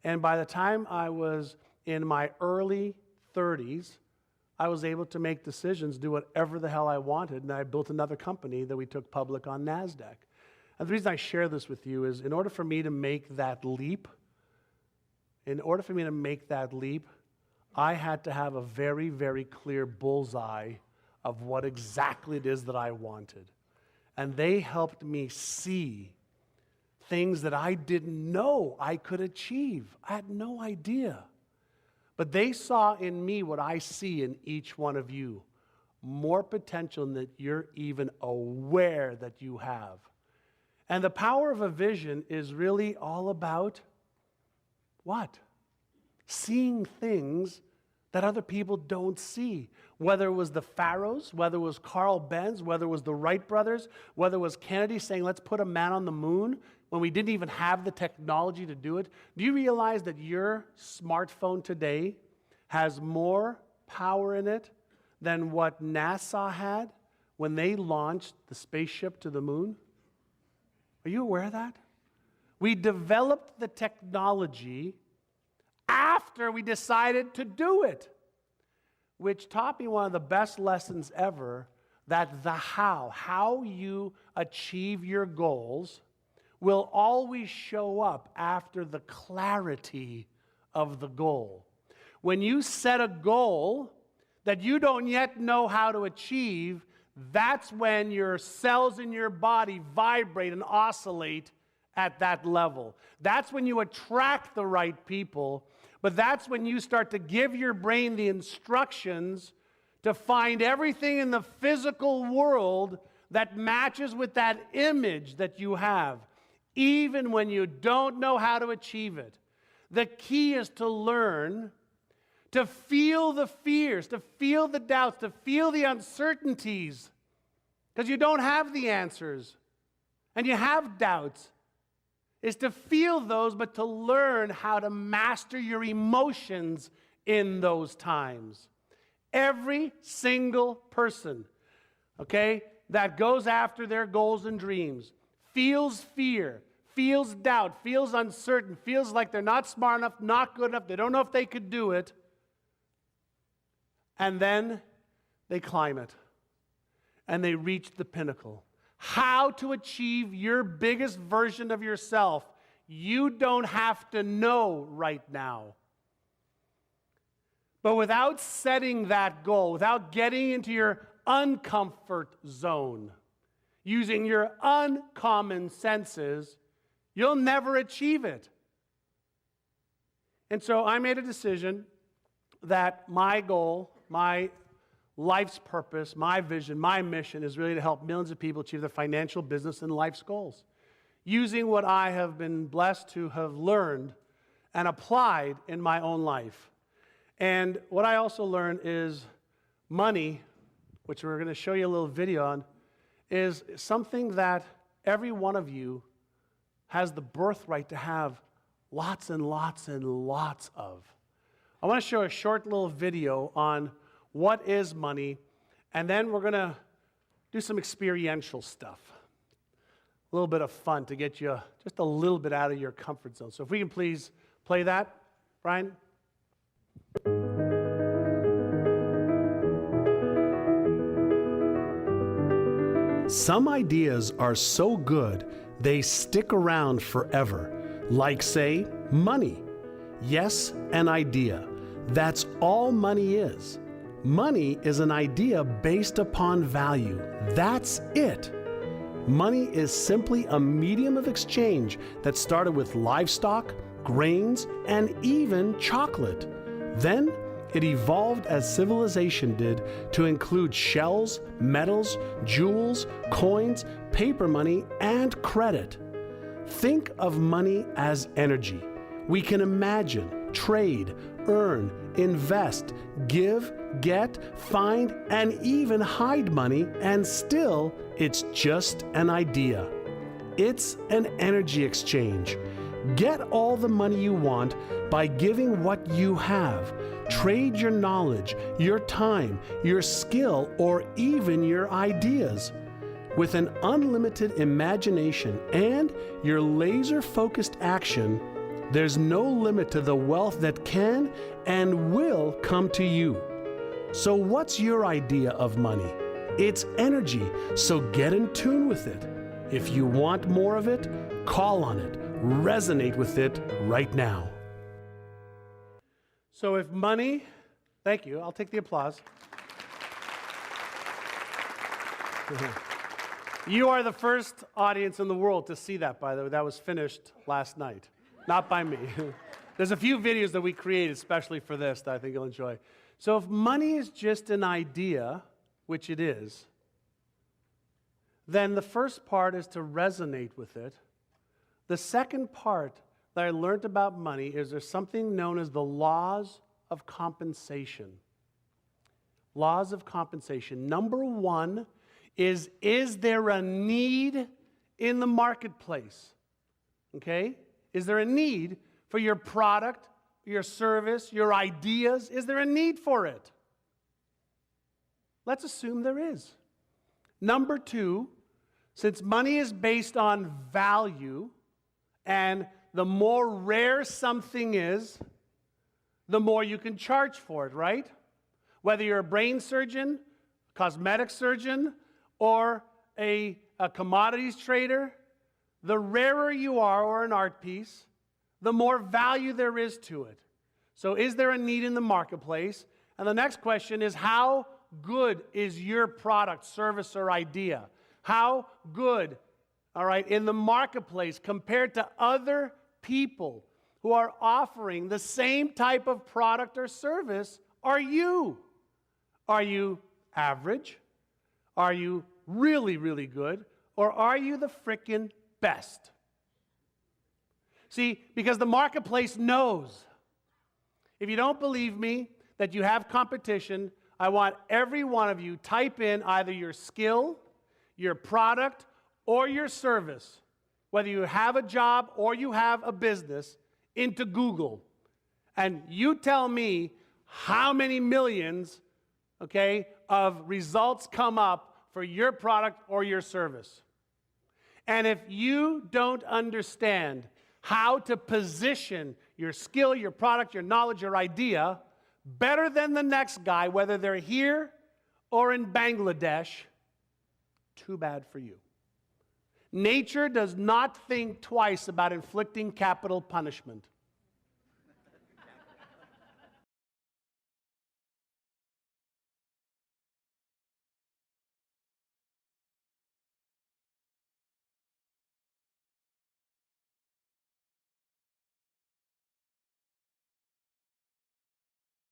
And by the time I was in my early 30s, I was able to make decisions, do whatever the hell I wanted, and I built another company that we took public on NASDAQ. And the reason I share this with you is in order for me to make that leap, I had to have a very, very clear bullseye of what exactly it is that I wanted. And they helped me see things that I didn't know I could achieve. I had no idea. But they saw in me what I see in each one of you, more potential than you're even aware that you have. And the power of a vision is really all about what? Seeing things that other people don't see. Whether it was the Pharaohs, whether it was Carl Benz, whether it was the Wright brothers, whether it was Kennedy saying, let's put a man on the moon when we didn't even have the technology to do it. Do you realize that your smartphone today has more power in it than what NASA had when they launched the spaceship to the moon? Are you aware of that? We developed the technology after we decided to do it, which taught me one of the best lessons ever, that the how you achieve your goals, will always show up after the clarity of the goal. When you set a goal that you don't yet know how to achieve, that's when your cells in your body vibrate and oscillate at that level. That's when you attract the right people, but that's when you start to give your brain the instructions to find everything in the physical world that matches with that image that you have, even when you don't know how to achieve it. The key is to learn to feel the fears, to feel the doubts, to feel the uncertainties, because you don't have the answers and you have doubts. Is to feel those, but to learn how to master your emotions in those times. Every single person, okay, that goes after their goals and dreams feels fear, feels doubt, feels uncertain, feels like they're not smart enough, not good enough, they don't know if they could do it. And then they climb it. And they reach the pinnacle. How to achieve your biggest version of yourself, you don't have to know right now. But without setting that goal, without getting into your uncomfort zone, using your uncommon senses, you'll never achieve it. And so I made a decision that my goal, my life's purpose, my vision, my mission is really to help millions of people achieve their financial, business, and life's goals, using what I have been blessed to have learned and applied in my own life. And what I also learned is money, which we're going to show you a little video on, is something that every one of you has the birthright to have lots and lots and lots of. I want to show a short little video on what is money, and then we're going to do some experiential stuff. A little bit of fun to get you just a little bit out of your comfort zone. So if we can please play that, Brian. Some ideas are so good, they stick around forever. Like, say, money. Yes, an idea. That's all money is. Money is an idea based upon value. That's it. Money is simply a medium of exchange that started with livestock, grains, and even chocolate. Then it evolved as civilization did to include shells, metals, jewels, coins, paper money, and credit. Think of money as energy. We can imagine, trade, earn, invest, give, get, find, and even hide money, and still, it's just an idea. It's an energy exchange. Get all the money you want by giving what you have. Trade your knowledge, your time, your skill, or even your ideas. With an unlimited imagination and your laser-focused action, There's no limit to the wealth that can and will come to you. So what's your idea of money? It's energy, so get in tune with it. If you want more of it, call on it. Resonate with it right now. So if money, thank you, I'll take the applause. You are the first audience in the world to see that, by the way. That was finished last night, not by me. There's a few videos that we created especially for this that I think you'll enjoy. So if money is just an idea, which it is, then the first part is to resonate with it. The second part that I learned about money is there's something known as the laws of compensation. Laws of compensation. Number one is there a need in the marketplace? Okay? Is there a need for your product, your service, your ideas? Is there a need for it? Let's assume there is. Number two, since money is based on value, and the more rare something is, the more you can charge for it, right? Whether you're a brain surgeon, cosmetic surgeon, or a commodities trader, the rarer you are, or an art piece, the more value there is to it. So is there a need in the marketplace? And the next question is, how good is your product, service, or idea? How good, all right, in the marketplace compared to other people who are offering the same type of product or service are you? Are you average? Are you really, really good? Or are you the frickin' best? See, because the marketplace knows. If you don't believe me that you have competition, I want every one of you type in either your skill, your product, or your service, whether you have a job or you have a business, into Google. And you tell me how many millions, okay, of results come up for your product or your service. And if you don't understand how to position your skill, your product, your knowledge, your idea better than the next guy, whether they're here or in Bangladesh, too bad for you. Nature does not think twice about inflicting capital punishment.